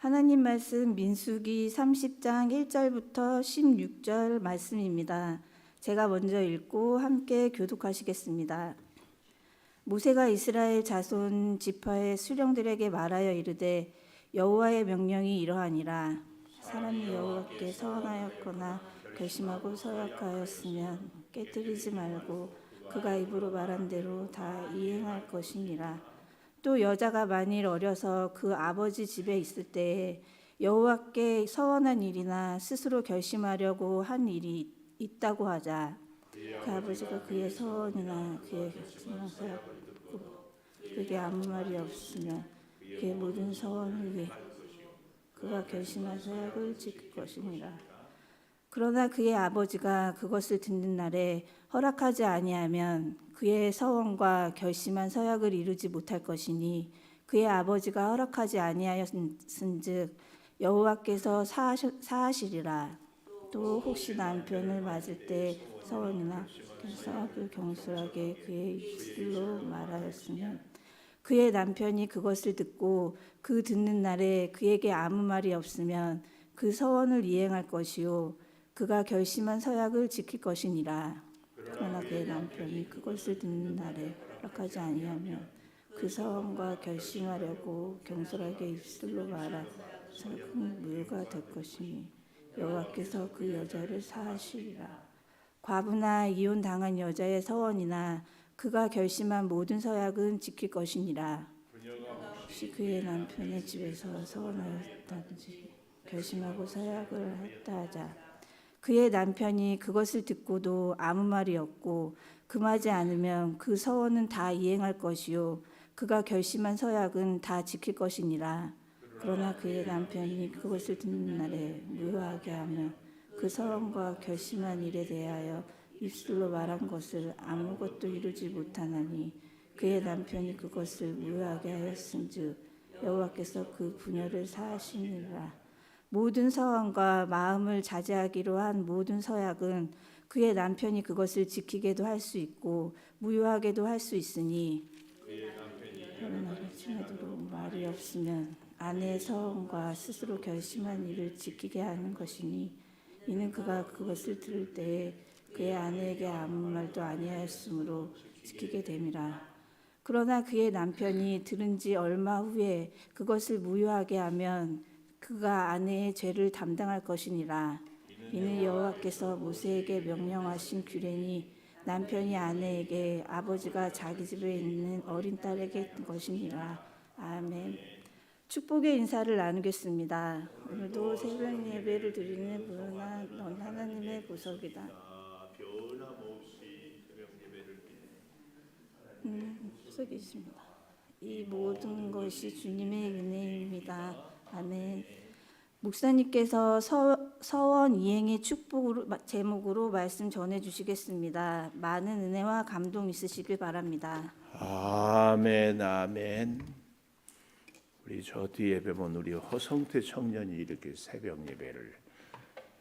하나님 말씀 민수기 30장 1절부터 16절 말씀입니다. 제가 먼저 읽고 함께 교독하시겠습니다. 모세가 이스라엘 자손 지파의 수령들에게 말하여 이르되 여호와의 명령이 이러하니라. 사람이 여호와께 서원하였거나 결심하고 서약하였으면 깨뜨리지 말고 그가 입으로 말한 대로 다 이행할 것이니라. 또 여자가 만일 어려서 그 아버지 집에 있을 때에 여호와께 서원한 일이나 스스로 결심하려고 한 일이 있다고 하자. 그 아버지가 그의 서원이나 그의 결심을 서약하고 그게 아무 말이 없으면 그의 모든 서원을 위해 그가 결심한 서약을 지킬 것이니라. 그러나 그의 아버지가 그것을 듣는 날에 허락하지 아니하면 그의 서원과 결심한 서약을 이루지 못할 것이니 그의 아버지가 허락하지 아니하였은즉 여호와께서 사하시리라. 또 혹시 남편을 맞을 때 서원이나 서약을 경솔하게 그의 입술로 말하였으면 그의 남편이 그것을 듣고 그 듣는 날에 그에게 아무 말이 없으면 그 서원을 이행할 것이요 그가 결심한 서약을 지킬 것이니라. 그러나 그의 남편이 그것을 듣는 날에 허락하지 아니하면 그 서원과 결심하려고 경솔하게 입술로 말한 서약은 무효가 될 것이니 여호와께서 그 여자를 사하시리라. 과부나 이혼 당한 여자의 서원이나 그가 결심한 모든 서약은 지킬 것이니라. 혹시 그의 남편의 집에서 서원하였다든지 결심하고 서약을 했다 하자. 그의 남편이 그것을 듣고도 아무 말이 없고 금하지 않으면 그 서원은 다 이행할 것이요 그가 결심한 서약은 다 지킬 것이니라. 그러나 그의 남편이 그것을 듣는 날에 무효하게 하면 그 서원과 결심한 일에 대하여 입술로 말한 것을 아무것도 이루지 못하나니 그의 남편이 그것을 무효하게 하였은즉 여호와께서 그 부녀를 사하시니라. 모든 서원과 마음을 자제하기로 한 모든 서약은 그의 남편이 그것을 지키게도 할 수 있고 무효하게도 할 수 있으니 결혼하기 전에도 말이 없으면 아내의 서원과 스스로 결심한 일을 지키게 하는 것이니 이는 그가 그것을 들을 때에 그의 아내에게 아무 말도 아니하였으므로 지키게 됨이라. 그러나 그의 남편이 들은 지 얼마 후에 그것을 무효하게 하면 그가 아내의 죄를 담당할 것이니라. 이는 여호와께서 모세에게 명령하신 규례니 남편이 아내에게 아버지가 자기 집에 있는 어린 딸에게 것이니라. 아멘. 축복의 인사를 나누겠습니다. 오늘도 새벽 예배를 드리는 무나 넌 하나님의 보석이다. 보석이십니다. 이 모든 것이 주님의 은혜입니다. 아멘. 목사님께서 서원 이행의 축복으로 제목으로 말씀 전해주시겠습니다. 많은 은혜와 감동 있으시길 바랍니다. 아멘, 아멘. 우리 저 뒤에 보면 우리 허성태 청년이 이렇게 새벽 예배를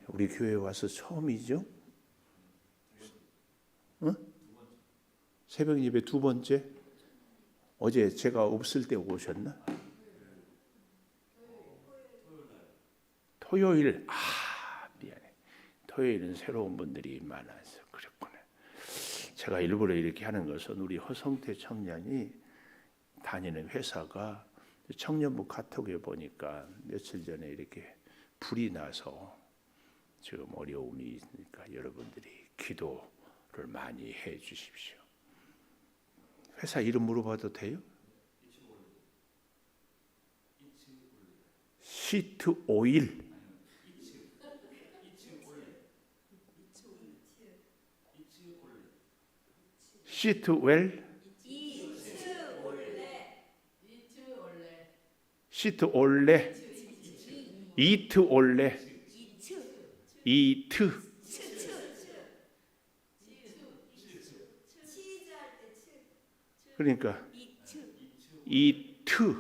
우리 교회 와서 처음이죠? 응? 새벽 예배 두 번째? 어제 제가 없을 때 오셨나? 토요일, 미안해. 토요일은 새로운 분들이 많아서 그랬구나. 제가 일부러 이렇게 하는 것은 우리 허성태 청년이 다니는 회사가 청년부 카톡에 보니까 며칠 전에 이렇게 불이 나서 지금 어려움이 있으니까 여러분들이 기도를 많이 해 주십시오. 회사 이름 물어봐도 돼요? 시트 오일. 시트 웰? 시트 올레? 이트 올레? 이트? 그러니까 이트.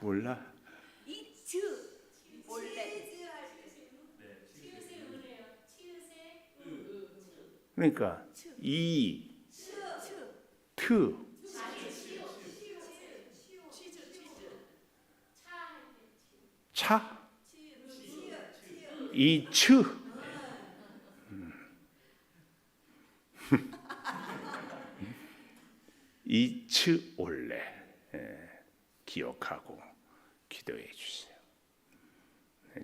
몰라? 그러니까 이, 트, 차? 이츠. 이츠 올래. 기억하고 기도해 주세요.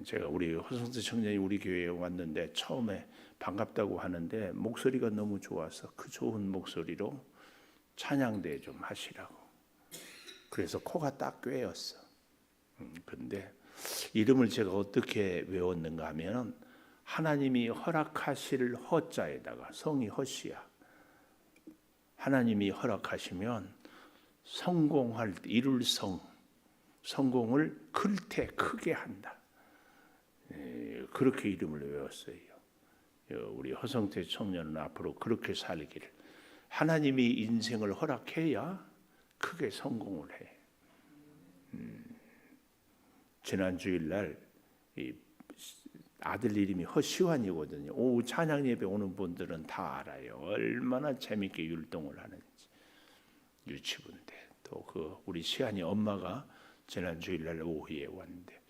제가 우리 허성태 청년이 우리 교회에 왔는데 처음에 반갑다고 하는데 목소리가 너무 좋아서 그 좋은 목소리로 찬양대 좀 하시라고. 그래서 코가 딱 꿰었어. 근데 이름을 제가 어떻게 외웠는가 하면 하나님이 허락하실 허자에다가 성이 허씨야. 하나님이 허락하시면 성공할 때 이룰 성공을 클 때 크게 한다. 그렇게 이름을 외웠어요. 우리 허성태 청년은 앞으로 그렇게 살기를 하나님이 인생을 허락해야 크게 성공을 해. 지난 주일날 아들 이름이 허시환이거든요. 오후 찬양 예배 오는 분들은 다 알아요. 얼마나 재밌게 율동을 하는지. 유치부인데 또 그 우리 시환이 엄마가 지난 주일날 오후에 왔는데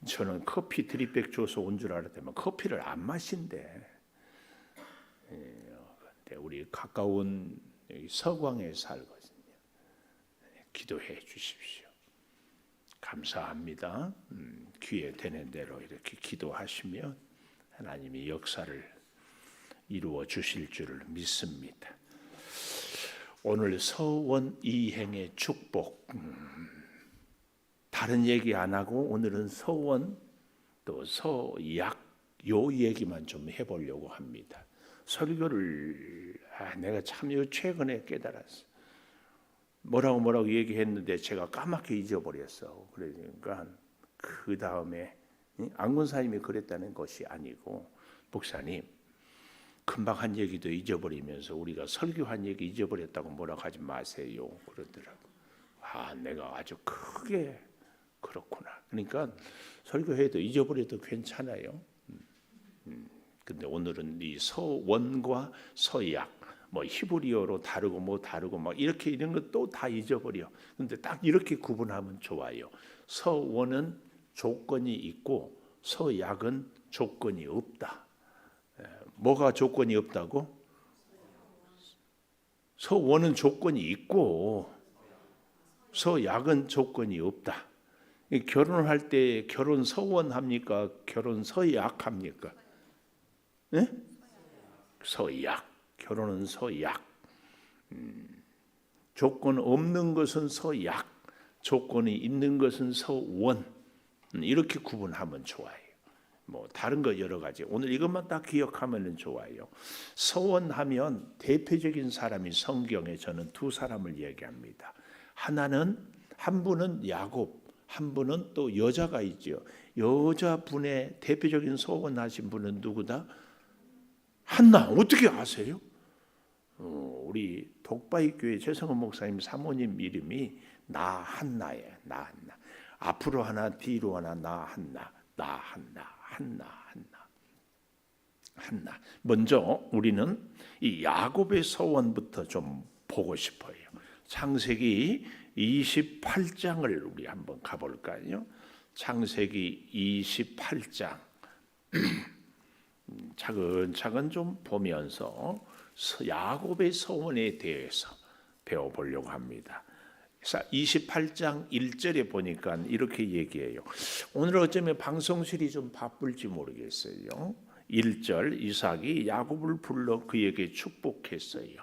저는 커피 드립백 줘서 온 줄 알았더니 커피를 안 마신대. 근데 우리 가까운 여기 서광에 살거든요. 기도해 주십시오. 감사합니다. 귀에 되는 대로 이렇게 기도하시면 하나님이 역사를 이루어 주실 줄을 믿습니다. 오늘 서원 이행의 축복. 다른 얘기 안 하고 오늘은 서원 또 서약 요 얘기만 좀 해보려고 합니다. 설교를 내가 참 최근에 깨달았어. 뭐라고 얘기했는데 제가 까맣게 잊어버렸어. 그러니까 그 다음에 안군사님이 그랬다는 것이 아니고 목사님 금방 한 얘기도 잊어버리면서 우리가 설교한 얘기 잊어버렸다고 뭐라고 하지 마세요 그러더라고. 내가 아주 크게 그렇구나. 그러니까 설교해도 잊어버려도 괜찮아요. 근데 오늘은 이 서원과 서약 뭐 히브리어로 다르고 뭐 다르고 막 이렇게 이런 것도 다 잊어버려. 근데 딱 이렇게 구분하면 좋아요. 서원은 조건이 있고 서약은 조건이 없다. 뭐가 조건이 없다고? 서원은 조건이 있고 서약은 조건이 없다. 결혼할 때 결혼 서원 합니까? 결혼 서약 합니까? 네? 서약. 결혼은 서약. 조건 없는 것은 서약, 조건이 있는 것은 서원. 이렇게 구분하면 좋아요. 뭐 다른 거 여러 가지. 오늘 이것만 딱 기억하면 좋아요. 서원하면 대표적인 사람이 성경에 저는 두 사람을 얘기합니다. 한 분은 야곱, 한 분은 또 여자가 있죠. 여자분의 대표적인 서원하신 분은 누구다? 한나. 어떻게 아세요? 우리 독바이 교회 최성원 목사님 사모님 이름이 나한나예요. 나한나. 앞으로 하나 뒤로 하나 나한나. 한나. 먼저 우리는 이 야곱의 서원부터 좀 보고 싶어요. 창세기 28장을 우리 한번 가볼까요? 창세기 28장 차근차근 좀 보면서 야곱의 서원에 대해서 배워보려고 합니다. 28장 1절에 보니까 이렇게 얘기해요. 오늘 어쩌면 방송실이 좀 바쁠지 모르겠어요. 1절 이삭이 야곱을 불러 그에게 축복했어요.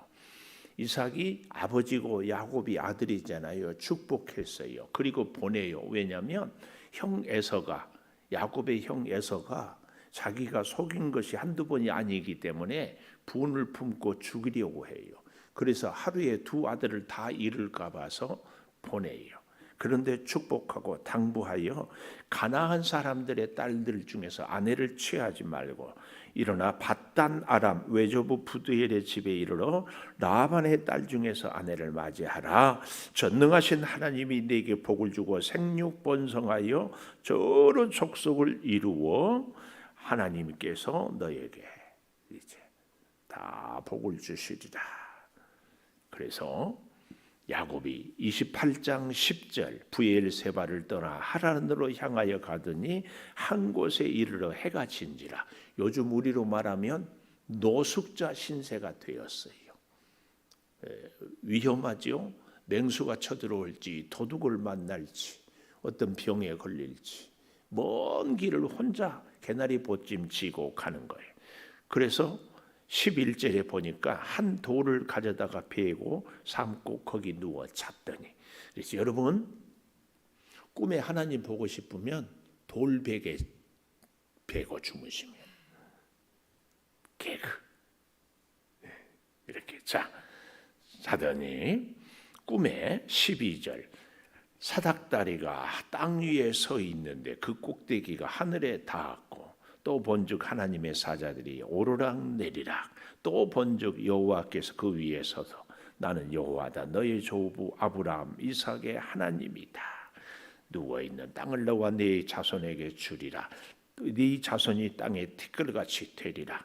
이삭이 아버지고 야곱이 아들이잖아요. 축복했어요. 그리고 보내요. 왜냐하면 형 에서가 야곱의 형 에서가 자기가 속인 것이 한두 번이 아니기 때문에 분을 품고 죽이려고 해요. 그래서 하루에 두 아들을 다 잃을까 봐서 보내요. 그런데 축복하고 당부하여 가나안 사람들의 딸들 중에서 아내를 취하지 말고 일어나 밧단 아람 외조부 부두엘의 집에 이르러 라반의 딸 중에서 아내를 맞이하라. 전능하신 하나님이 네게 복을 주고 생육 번성하여 저런 족속을 이루어 하나님께서 너에게 이제 다 복을 주시리라. 그래서 야곱이 28장 10절 브엘세바를 떠나 하란으로 향하여 가더니 한 곳에 이르러 해가 진지라. 요즘 우리로 말하면 노숙자 신세가 되었어요. 위험하죠. 맹수가 쳐들어올지, 도둑을 만날지, 어떤 병에 걸릴지 먼 길을 혼자 개나리 보찜 지고 가는 거예요. 그래서 11절에 보니까 한 돌을 가져다가 베고 삶고 거기 누워 잤더니. 그래서 여러분 꿈에 하나님 보고 싶으면 돌베개 베고 주무시면 개그 이렇게 자더니 꿈에 12절 사닥다리가 땅 위에 서 있는데 그 꼭대기가 하늘에 닿았고 또 본즉 하나님의 사자들이 오르락 내리락 또 본즉 여호와께서 그 위에 서서 나는 여호와다 너의 조부 아브라함 이삭의 하나님이다. 누워있는 땅을 너와 네 자손에게 주리라. 네 자손이 땅에 티끌같이 되리라.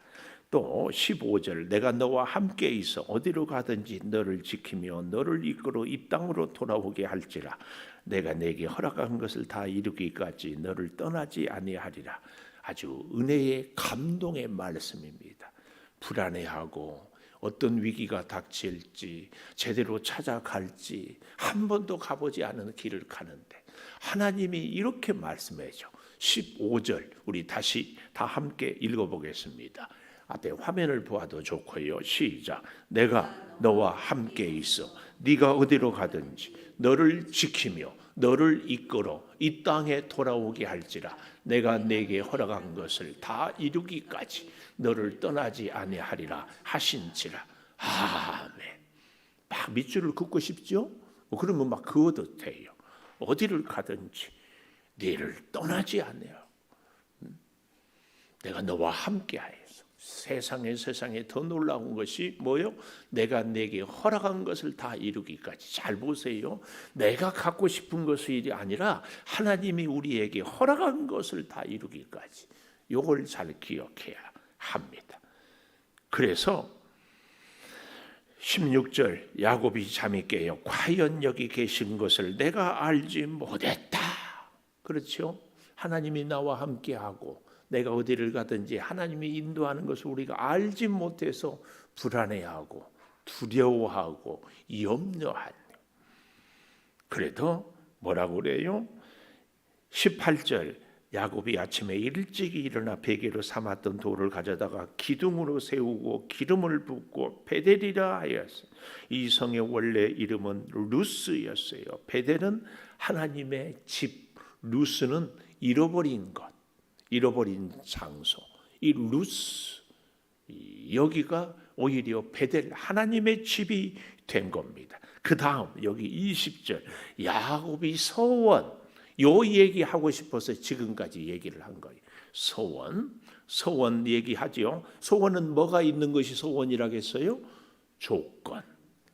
또 15절 내가 너와 함께 있어 어디로 가든지 너를 지키며 너를 이끌어 이 땅으로 돌아오게 할지라. 내가 내게 허락한 것을 다 이루기까지 너를 떠나지 아니하리라. 아주 은혜의 감동의 말씀입니다. 불안해하고 어떤 위기가 닥칠지 제대로 찾아갈지 한 번도 가보지 않은 길을 가는데 하나님이 이렇게 말씀해줘. 15절 우리 다시 다 함께 읽어보겠습니다. 앞에 화면을 보아도 좋고요. 시작. 내가 너와 함께 있어 네가 어디로 가든지 너를 지키며 너를 이끌어 이 땅에 돌아오게 할지라. 내가 내게 허락한 것을 다 이루기까지 너를 떠나지 아니하리라 하신지라. 아멘. 막 밑줄을 긋고 싶죠? 그러면 막 그어도 돼요. 어디를 가든지 너를 떠나지 않아요. 내가 너와 함께하여서 세상에 더 놀라운 것이 뭐요? 내가 내게 허락한 것을 다 이루기까지. 잘 보세요. 내가 갖고 싶은 것이 아니라 하나님이 우리에게 허락한 것을 다 이루기까지. 이걸 잘 기억해야 합니다. 그래서 16절 야곱이 잠이 깨어 과연 여기 계신 것을 내가 알지 못했다. 그렇죠? 하나님이 나와 함께하고 내가 어디를 가든지 하나님이 인도하는 것을 우리가 알지 못해서 불안해하고 두려워하고 염려하네. 그래도 뭐라고 그래요? 18절 야곱이 아침에 일찍이 일어나 베개로 삼았던 돌을 가져다가 기둥으로 세우고 기름을 붓고 베델이라 하였어요. 이 성의 원래 이름은 루스였어요. 베델은 하나님의 집, 루스는 잃어버린 것, 잃어버린 장소. 이 루스 여기가 오히려 베델 하나님의 집이 된 겁니다. 그 다음 여기 20절 야곱이 서원 요 얘기하고 싶어서 지금까지 얘기를 한 거예요. 소원 얘기하죠. 소원은 뭐가 있는 것이 소원이라고 했어요? 조건.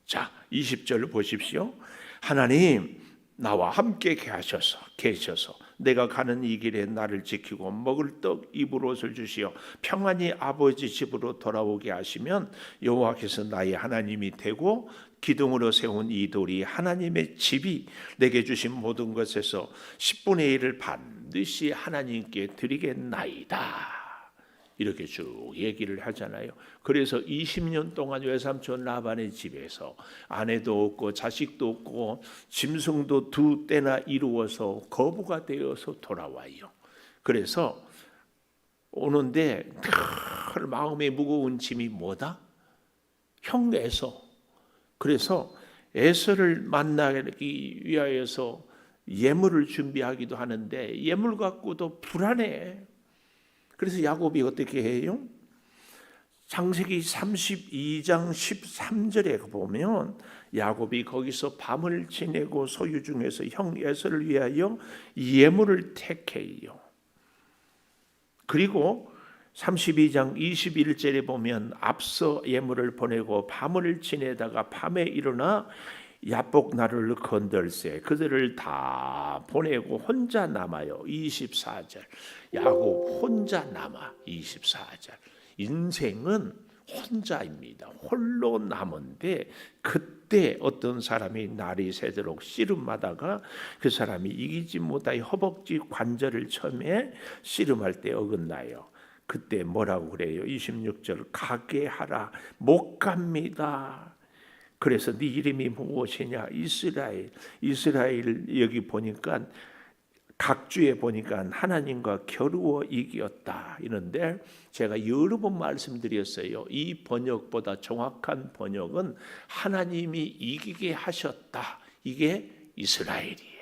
자, 20절 보십시오. 하나님 나와 함께 계셔서 내가 가는 이 길에 나를 지키고 먹을 떡 입을 옷을 주시어 평안히 아버지 집으로 돌아오게 하시면 여호와께서 나의 하나님이 되고 기둥으로 세운 이 돌이 하나님의 집이 내게 주신 모든 것에서 10분의 1을 반드시 하나님께 드리겠나이다. 이렇게 쭉 얘기를 하잖아요. 그래서 20년 동안 외삼촌 라반의 집에서 아내도 없고 자식도 없고 짐승도 2떼나 이루어서 거부가 되어서 돌아와요. 그래서 오는데 마음에 무거운 짐이 뭐다? 형 에서. 그래서 에서를 만나기 위하여서 예물을 준비하기도 하는데 예물 갖고도 불안해. 그래서 야곱이 어떻게 해요? 창세기 32장 13절에 보면 야곱이 거기서 밤을 지내고 소유 중에서 형 에서를 위하여 예물을 택해요. 그리고 32장 21절에 보면 앞서 예물을 보내고 밤을 지내다가 밤에 일어나 야복 나루를 건들세 그들을 다 보내고 혼자 남아요. 24절 야곱 혼자 남아. 24절 인생은 혼자입니다. 홀로 남은데 그때 어떤 사람이 날이 새도록 씨름하다가 그 사람이 이기지 못하여 허벅지 관절을 처음에 씨름할 때 어긋나요. 그때 뭐라고 그래요? 26절 가게 하라. 못 갑니다. 그래서 네 이름이 무엇이냐? 이스라엘. 이스라엘 여기 보니까 각주에 보니까 하나님과 겨루어 이겼다 이런데 제가 여러 번 말씀드렸어요. 이 번역보다 정확한 번역은 하나님이 이기게 하셨다. 이게 이스라엘이에요.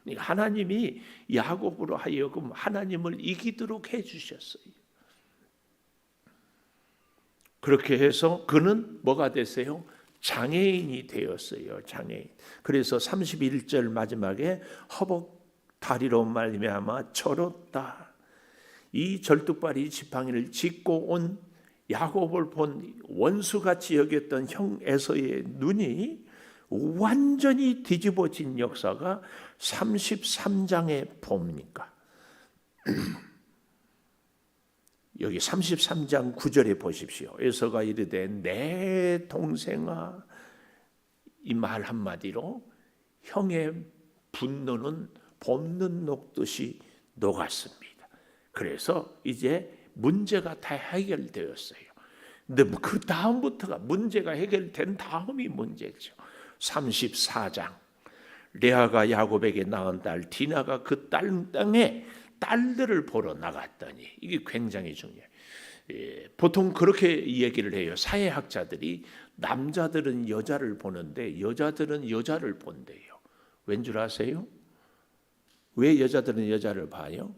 그러니까 하나님이 야곱으로 하여금 하나님을 이기도록 해주셨어요. 그렇게 해서 그는 뭐가 됐어요? 장애인이 되었어요. 장애인. 그래서 31절 마지막에 허벅 다리로 말미암아 절었다. 이 절뚝발이 지팡이를 짚고 온 야곱을 본 원수같이 여겼던 형 에서의 눈이 완전히 뒤집어진 역사가 33장에 봅니까? 여기 33장 9절에 보십시오. 에서가 이르되 내 동생아, 이 말 한마디로 형의 분노는 봄눈 녹듯이 녹았습니다. 그래서 이제 문제가 다 해결되었어요. 근데 그 다음부터가 문제가 해결된 다음이 문제죠. 34장 레아가 야곱에게 낳은 딸 디나가 그 땅에 딸들을 보러 나갔더니 이게 굉장히 중요해요. 보통 그렇게 얘기를 해요. 사회학자들이 남자들은 여자를 보는데 여자들은 여자를 본대요. 왠 줄 아세요? 왜 여자들은 여자를 봐요?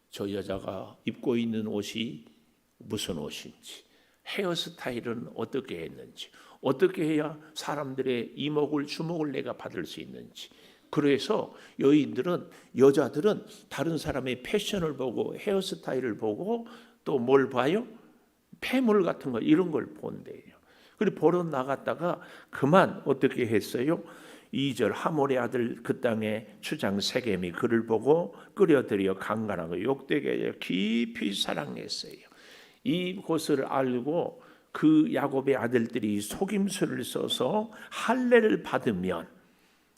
저 여자가 입고 있는 옷이 무슨 옷인지, 헤어스타일은 어떻게 했는지, 어떻게 해야 사람들의 이목을 주목을 내가 받을 수 있는지. 그래서 여자들은 다른 사람의 패션을 보고 헤어스타일을 보고 또 뭘 봐요? 패물 같은 거 이런 걸 본대요. 그리고 보러 나갔다가 그만 어떻게 했어요? 2절 하몰의 아들 그 땅의 추장 세겜이 그를 보고 끌어들여 강간하고 욕되게 깊이 사랑했어요. 이곳을 알고 그 야곱의 아들들이 속임수를 써서 할례를 받으면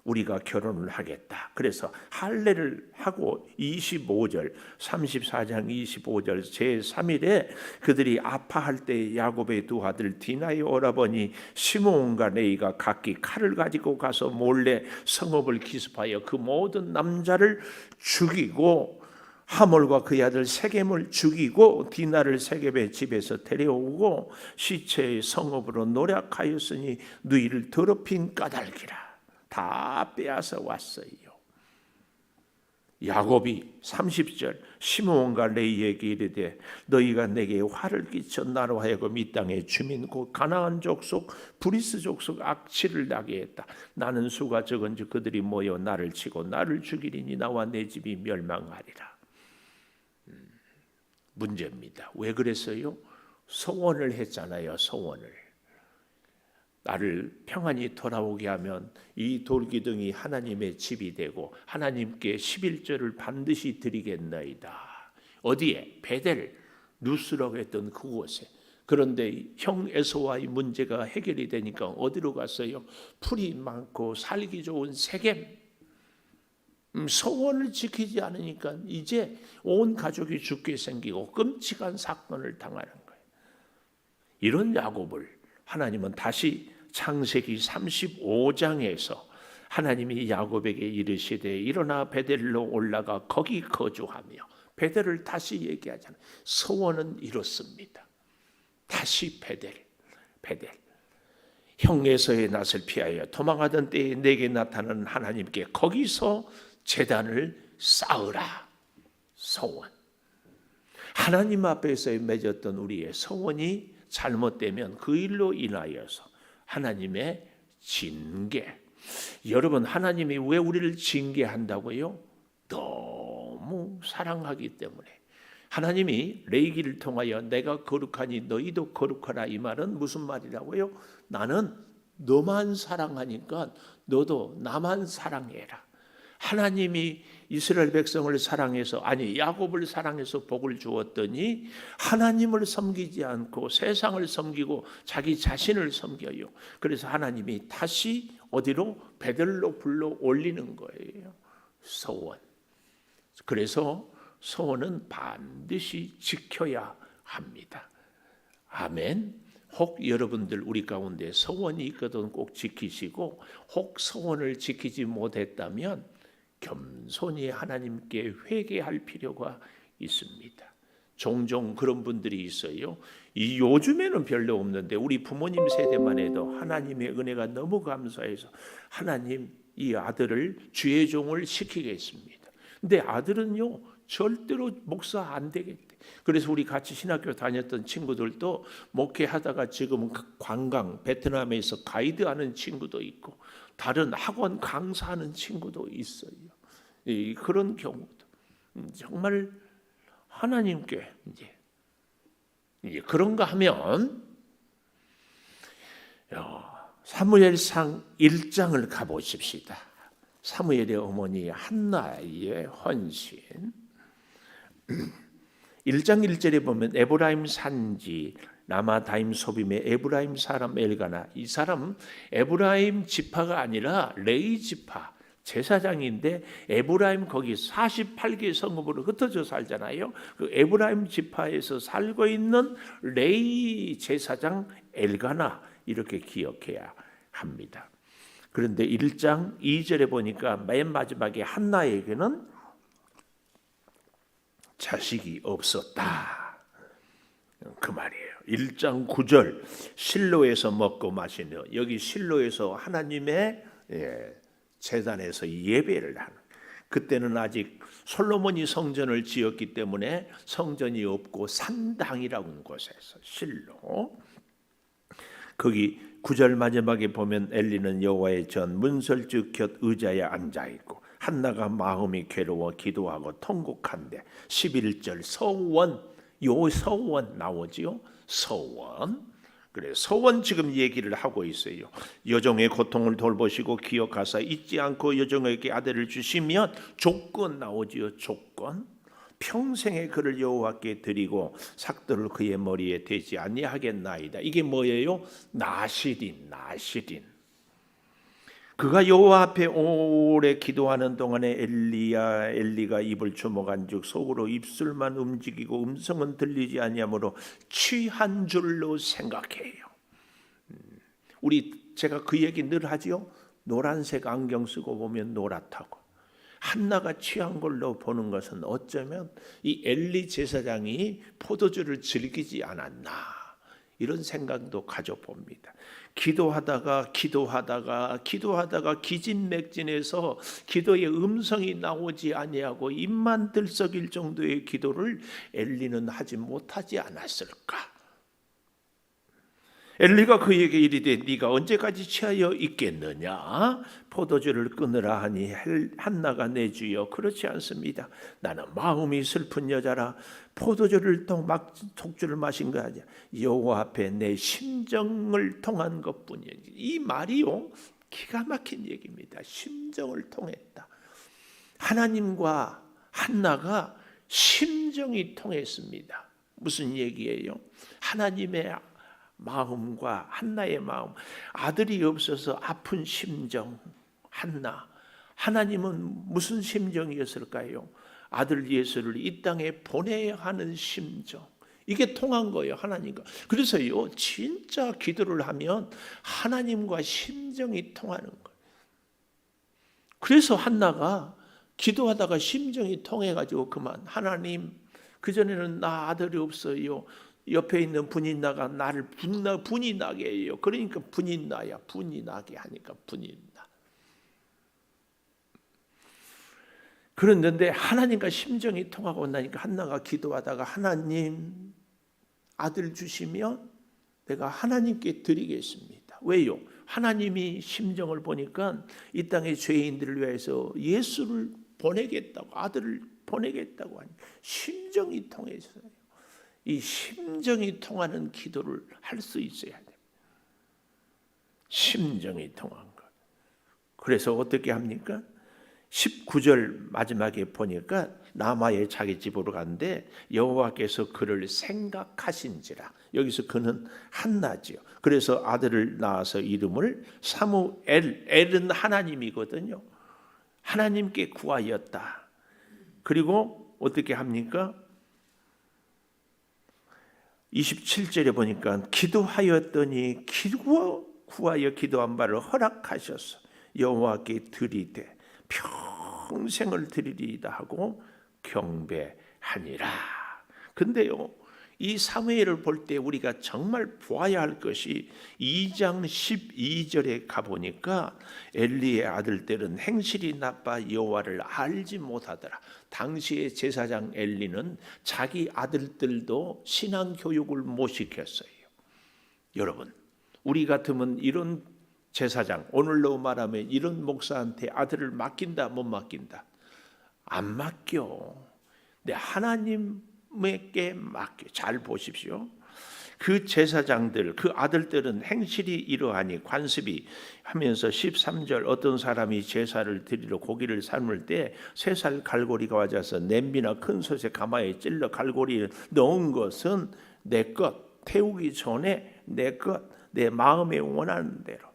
우리가 결혼을 하겠다. 그래서 할례를 하고 25절 34장 25절 제3일에 그들이 아파할 때 야곱의 두 아들 디나의 오라버니 시므온과 레이가 각기 칼을 가지고 가서 몰래 성읍을 기습하여 그 모든 남자를 죽이고 하몰과 그의 아들 세겜을 죽이고 디나를 세겜의 집에서 데려오고 시체의 성읍으로 노략하였으니 누이를 더럽힌 까닭이라. 다 빼앗아 왔어요. 야곱이 30절 시므온과 레이에게 이르되 너희가 내게 화를 끼쳐 나로 하여금 이 땅의 주민 곧 가나안 족속 브리스 족속 악취를 나게 했다. 나는 수가 적은즉 그들이 모여 나를 치고 나를 죽이리니 나와 내 집이 멸망하리라. 문제입니다. 왜 그랬어요? 소원을 했잖아요. 소원을. 나를 평안히 돌아오게 하면 이 돌기둥이 하나님의 집이 되고 하나님께 11조를 반드시 드리겠나이다. 어디에? 베델, 루스라고 했던 그곳에. 그런데 형 에서와의 문제가 해결이 되니까 어디로 갔어요? 풀이 많고 살기 좋은 세겜. 소원을 지키지 않으니까 이제 온 가족이 죽게 생기고 끔찍한 사건을 당하는 거예요. 이런 야곱을 하나님은 다시 창세기 35장에서 하나님이 야곱에게 이르시되 일어나 베델로 올라가 거기 거주하며 베델을 다시 얘기하잖아요. 소원은 이렇습니다. 다시 베델. 형에서의 낯을 피하여 도망하던 때에 내게 나타나는 하나님께 거기서 제단을 쌓으라. 소원. 하나님 앞에서 맺었던 우리의 소원이 잘못되면 그 일로 인하여서 하나님의 징계. 여러분, 하나님이 왜 우리를 징계한다고요? 너무 사랑하기 때문에. 하나님이 레이기를 통하여 내가 거룩하니 너희도 거룩하라 이 말은 무슨 말이라고요? 나는 너만 사랑하니까 너도 나만 사랑해라. 하나님이 이스라엘 백성을 사랑해서, 아니 야곱을 사랑해서 복을 주었더니 하나님을 섬기지 않고 세상을 섬기고 자기 자신을 섬겨요. 그래서 하나님이 다시 어디로? 베델로 불러 올리는 거예요. 서원. 그래서 서원은 반드시 지켜야 합니다. 아멘. 혹 여러분들 우리 가운데 서원이 있거든 꼭 지키시고, 혹 서원을 지키지 못했다면 겸손히 하나님께 회개할 필요가 있습니다. 종종 그런 분들이 있어요. 이 요즘에는 별로 없는데 우리 부모님 세대만 해도 하나님의 은혜가 너무 감사해서 하나님 이 아들을 주의 종을 시키겠습니다. 근데 아들은요 절대로 목사 안 되겠대. 그래서 우리 같이 신학교 다녔던 친구들도 목회하다가 지금은 관광 베트남에서 가이드하는 친구도 있고 다른 학원 강사하는 친구도 있어요. 그런 경우도 정말 하나님께 이제 그런가 하면 사무엘상 1장을 가보십시다. 사무엘의 어머니 한나의 헌신. 1장 1절에 보면 에브라임 산지 라마다임 소빔의 에브라임 사람 엘가나, 이 사람 에브라임 지파가 아니라 레위 지파 제사장인데 에브라임 거기 48개 성읍으로 흩어져 살잖아요. 그 에브라임 지파에서 살고 있는 레위 제사장 엘가나, 이렇게 기억해야 합니다. 그런데 1장 2절에 보니까 맨 마지막에 한나에게는 자식이 없었다, 그 말이에요. 1장 9절 실로에서 먹고 마시며, 여기 실로에서 하나님의 제단에서 예배를 하는, 그때는 아직 솔로몬이 성전을 지었기 때문에 성전이 없고 산당이라고 하는 곳에서 실로, 거기 9절 마지막에 보면 엘리는 여호와의 전 문설주 곁 의자에 앉아 있고 한나가 마음이 괴로워 기도하고 통곡한데 11절 서원, 요 서원 나오지요. 서원. 그래, 서원 지금 얘기를 하고 있어요. 여종의 고통을 돌보시고 기억하사 잊지 않고 여종에게 아들을 주시면, 조건 나오지요. 조건. 평생에 그를 여호와께 드리고 삭도를 그의 머리에 대지 아니하겠나이다. 이게 뭐예요? 나시린, 나시린. 그가 여호와 앞에 오래 기도하는 동안에 엘리가 입을 주목한즉 속으로 입술만 움직이고 음성은 들리지 아니하므로 취한 줄로 생각해요. 제가 그 얘기 늘 하지요. 노란색 안경 쓰고 보면 노랗다고. 한나가 취한 걸로 보는 것은 어쩌면 이 엘리 제사장이 포도주를 즐기지 않았나, 이런 생각도 가져봅니다. 기도하다가 기진맥진해서 기도의 음성이 나오지 아니하고 입만 들썩일 정도의 기도를 엘리는 하지 못하지 않았을까? 엘리가 그에게 이르되 네가 언제까지 취하여 있겠느냐? 포도주를 끊으라 하니 한나가 내 주여 그렇지 않습니다. 나는 마음이 슬픈 여자라 포도주를 독주를 마신 거 아니야. 여호와 앞에 내 심정을 통한 것뿐이야. 이 말이요 기가 막힌 얘기입니다. 심정을 통했다. 하나님과 한나가 심정이 통했습니다. 무슨 얘기예요? 하나님의 마음과 한나의 마음, 아들이 없어서 아픈 심정. 한나, 하나님은 무슨 심정이었을까요? 아들 예수를 이 땅에 보내야 하는 심정, 이게 통한 거예요, 하나님과. 그래서요 진짜 기도를 하면 하나님과 심정이 통하는 거예요. 그래서 한나가 기도하다가 심정이 통해가지고 그만, 하나님 그전에는 나 아들이 없어요, 옆에 있는 분이 나가 나를 분이 나게 해요. 그러니까 분이 나야, 분이 나게 하니까 분이 나. 그런데 하나님과 심정이 통하고 나니까 한나가 기도하다가 하나님 아들 주시면 내가 하나님께 드리겠습니다. 왜요? 하나님이 심정을 보니까 이 땅의 죄인들을 위해서 예수를 보내겠다고, 아들을 보내겠다고 하니 심정이 통해서요. 이 심정이 통하는 기도를 할 수 있어야 돼요. 심정이 통한 것. 그래서 어떻게 합니까? 19절 마지막에 보니까 라마의 자기 집으로 갔는데 여호와께서 그를 생각하신지라. 여기서 그는 한나지요. 그래서 아들을 낳아서 이름을 사무엘, 엘은 하나님이거든요. 하나님께 구하였다. 그리고 어떻게 합니까? 27절에 보니까 기도하였더니 구하여 기도한 바를 허락하셔서 여호와께 드리되 평생을 드리리이다 하고 경배하니라. 근데요, 이 사무엘을 볼 때 우리가 정말 보아야 할 것이 2장 12절에 가보니까 엘리의 아들들은 행실이 나빠 여호와를 알지 못하더라. 당시의 제사장 엘리는 자기 아들들도 신앙 교육을 못 시켰어요. 여러분, 우리 같으면 이런 제사장, 오늘로 말하면 이런 목사한테 아들을 맡긴다 못 맡긴다? 안 맡겨. 근데 하나님에게 맡겨. 잘 보십시오. 그 제사장들, 그 아들들은 행실이 이러하니 관습이 하면서 13절 어떤 사람이 제사를 드리러 고기를 삶을 때 3살 갈고리가 와져서 냄비나 큰 솥에 가마에 찔러 갈고리를 넣은 것은 내 것, 태우기 전에 내 것, 내 마음에 원하는 대로.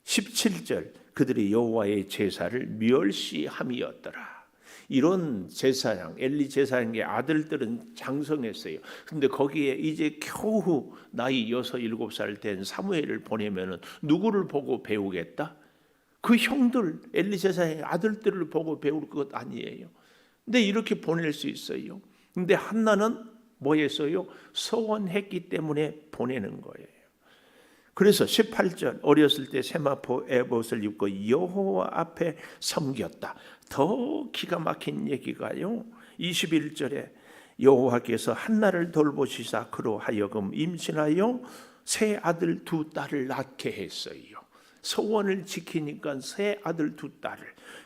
17절 그들이 여호와의 제사를 멸시함이었더라. 이런 제사장, 엘리 제사장의 아들들은 장성했어요. 근데 거기에 이제 겨우 나이 6, 7살 된 사무엘을 보내면은 누구를 보고 배우겠다? 그 형들, 엘리 제사장의 아들들을 보고 배울 것 아니에요. 근데 이렇게 보낼 수 있어요. 근데 한나는 뭐 했어요? 서원했기 때문에 보내는 거예요. 그래서 18절 어렸을 때 세마포 에봇을 입고 여호와 앞에 섬겼다. 더 기가 막힌 얘기가요. 21절에 여호와께서 한나를 돌보시사 그로 하여금 임신하여 새 아들 2딸을 낳게 했어요. 소원을 지키니까 새 아들 2딸을.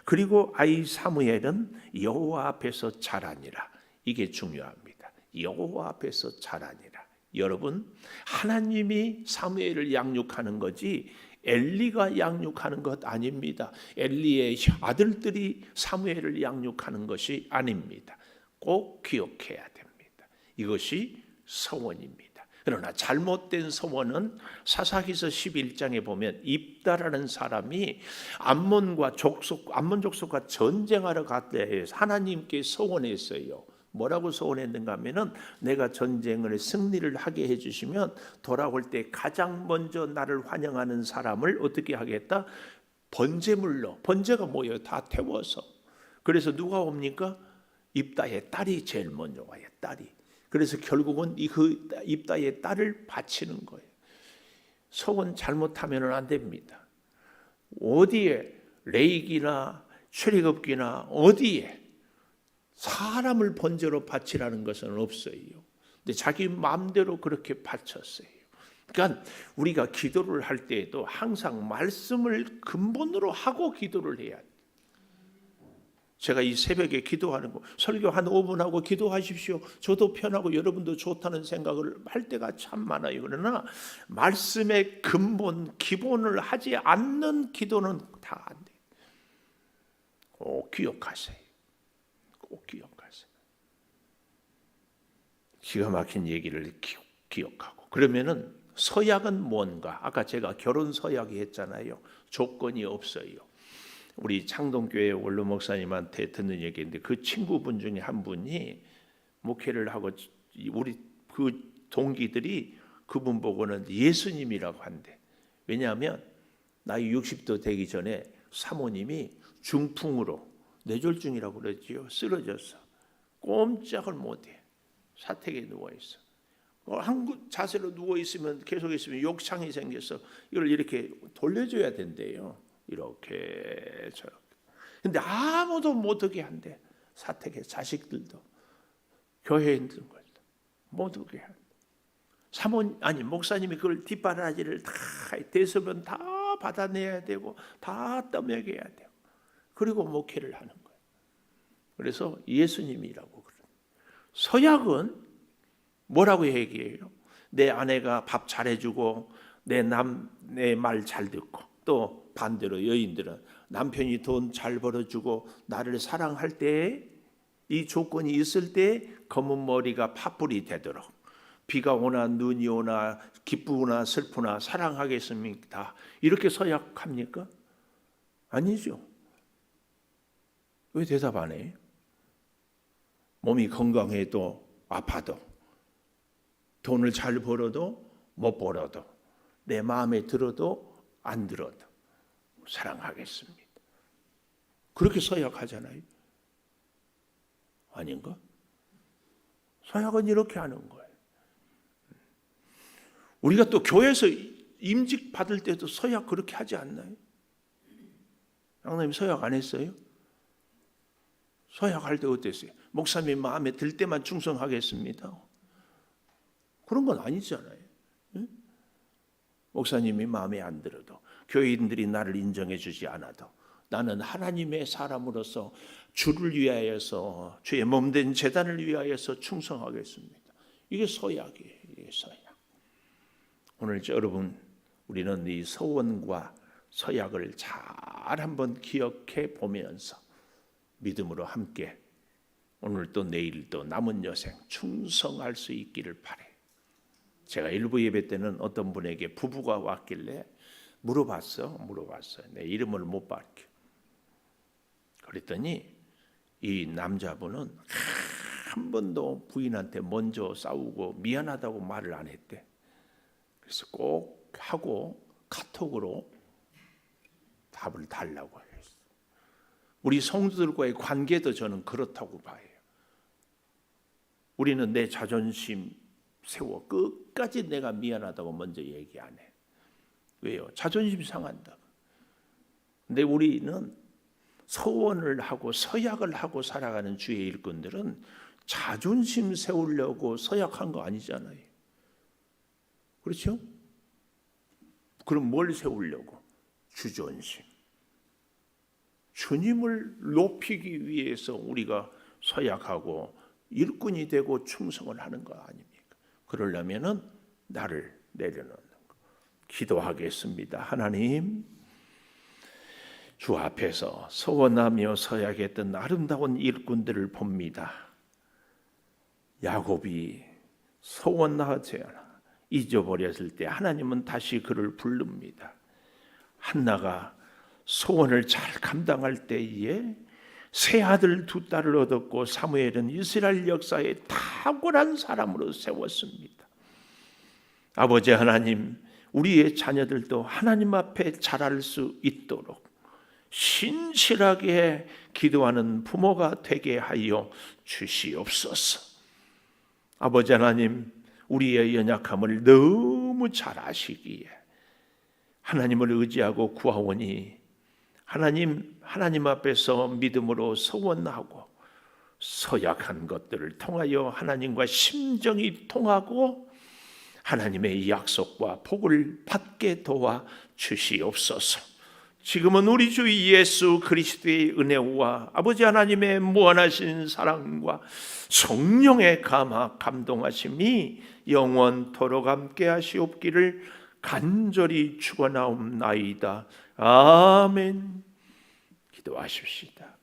그리고 아이 사무엘은 여호와 앞에서 자라니라. 이게 중요합니다. 여호와 앞에서 자라니라. 여러분, 하나님이 사무엘을 양육하는 거지 엘리가 양육하는 것 아닙니다. 엘리의 아들들이 사무엘을 양육하는 것이 아닙니다. 꼭 기억해야 됩니다. 이것이 서원입니다. 그러나 잘못된 서원은 사사기서 11장에 보면 입다라는 사람이 암몬 족속과 전쟁하러 갔대. 하나님께 서원했어요. 뭐라고 소원했는가 하면은 내가 전쟁을 승리를 하게 해주시면 돌아올 때 가장 먼저 나를 환영하는 사람을 어떻게 하겠다? 번제물로. 번제가 뭐예요? 다 태워서. 그래서 누가 옵니까? 입다의 딸이 제일 먼저 와요. 딸이. 그래서 결국은 그 입다의 딸을 바치는 거예요. 소원 잘못하면 안 됩니다. 어디에 레이기나 출애굽기나 어디에 사람을 번제로 바치라는 것은 없어요. 근데 자기 마음대로 그렇게 바쳤어요. 그러니까 우리가 기도를 할 때에도 항상 말씀을 근본으로 하고 기도를 해야 돼요. 제가 이 새벽에 기도하는 거, 설교 한 5분 하고 기도하십시오. 저도 편하고 여러분도 좋다는 생각을 할 때가 참 많아요. 그러나 말씀의 근본, 기본을 하지 않는 기도는 다 안 돼요. 꼭 기억하세요. 꼭 기억하세요. 기가 막힌 얘기를 기억하고. 그러면은 서약은 뭔가? 아까 제가 결혼 서약이 했잖아요. 조건이 없어요. 우리 창동교회 원로 목사님한테 듣는 얘기인데 그 친구분 중에 한 분이 목회를 하고 우리 그 동기들이 그분 보고는 예수님이라고 한대. 왜냐하면 나이 60도 되기 전에 사모님이 중풍으로 뇌졸중이라고 그러지요. 쓰러졌어. 꼼짝을 못해. 사택에 누워있어. 한 자세로 누워있으면 계속 있으면 욕창이 생겨서 이걸 이렇게 돌려줘야 된대요. 이렇게 저렇게. 근데 아무도 못하게 한대. 사택에 자식들도 교회에 있는 것도 못하게 한대. 목사님이 그걸 뒷바라지를 다 대소변 다 받아내야 되고 다 떠먹여야 되고 그리고 목회를 하는 거예요. 그래서 예수님이라고 그래요. 서약은 뭐라고 얘기해요? 내 아내가 밥 잘해주고 내 말 잘 듣고 또 반대로 여인들은 남편이 돈 잘 벌어주고 나를 사랑할 때, 이 조건이 있을 때 검은 머리가 팥불이 되도록, 비가 오나 눈이 오나 기쁘거나 슬프나 사랑하겠습니다, 이렇게 서약합니까? 아니죠. 왜 대답 안 해요? 몸이 건강해도 아파도, 돈을 잘 벌어도 못 벌어도, 내 마음에 들어도 안 들어도 사랑하겠습니다, 그렇게 서약하잖아요. 아닌가? 서약은 이렇게 하는 거예요. 우리가 또 교회에서 임직 받을 때도 서약 그렇게 하지 않나요? 장로님 서약 안 했어요? 서약할 때 어땠어요? 목사님 마음에 들 때만 충성하겠습니다, 그런 건 아니잖아요. 응? 목사님이 마음에 안 들어도, 교인들이 나를 인정해 주지 않아도 나는 하나님의 사람으로서 주를 위하여서, 주의 몸된 제단을 위하여서 충성하겠습니다. 이게 서약이에요. 이게 서약. 오늘 여러분, 우리는 이 서원과 서약을 잘 한번 기억해 보면서 믿음으로 함께 오늘 또 내일 또 남은 여생 충성할 수 있기를 바래요. 제가 일부 예배 때는 어떤 분에게 부부가 왔길래 물어봤어요. 내 이름을 못 밝혀. 그랬더니 이 남자분은 한 번도 부인한테 먼저 싸우고 미안하다고 말을 안 했대. 그래서 꼭 하고 카톡으로 답을 달라고 했어요. 우리 성도들과의 관계도 저는 그렇다고 봐요. 우리는 내 자존심 세워 끝까지 내가 미안하다고 먼저 얘기 안 해. 왜요? 자존심 상한다. 근데 우리는 서원을 하고 서약을 하고 살아가는 주의 일꾼들은 자존심 세우려고 서약한 거 아니잖아요. 그렇죠? 그럼 뭘 세우려고? 주존심. 주님을 높이기 위해서 우리가 서약하고 일꾼이 되고 충성을 하는 거 아닙니까? 그러려면은 나를 내려놓는 거. 기도하겠습니다. 하나님, 주 앞에서 서원하며 서약했던 아름다운 일꾼들을 봅니다. 야곱이 서원하지 않아 잊어버렸을 때 하나님은 다시 그를 부릅니다. 한나가 소원을 잘 감당할 때에 세 아들 두 딸을 얻었고 사무엘은 이스라엘 역사에 탁월한 사람으로 세웠습니다. 아버지 하나님, 우리의 자녀들도 하나님 앞에 자랄 수 있도록 신실하게 기도하는 부모가 되게 하여 주시옵소서. 아버지 하나님, 우리의 연약함을 너무 잘 아시기에 하나님을 의지하고 구하오니 하나님 앞에서 믿음으로 서원하고 서약한 것들을 통하여 하나님과 심정이 통하고 하나님의 약속과 복을 받게 도와 주시옵소서. 지금은 우리 주 예수 그리스도의 은혜와 아버지 하나님의 무한하신 사랑과 성령의 감동하심이 영원토록 함께 하시옵기를 간절히 축원하옵나이다. 아멘. 기도하십시다.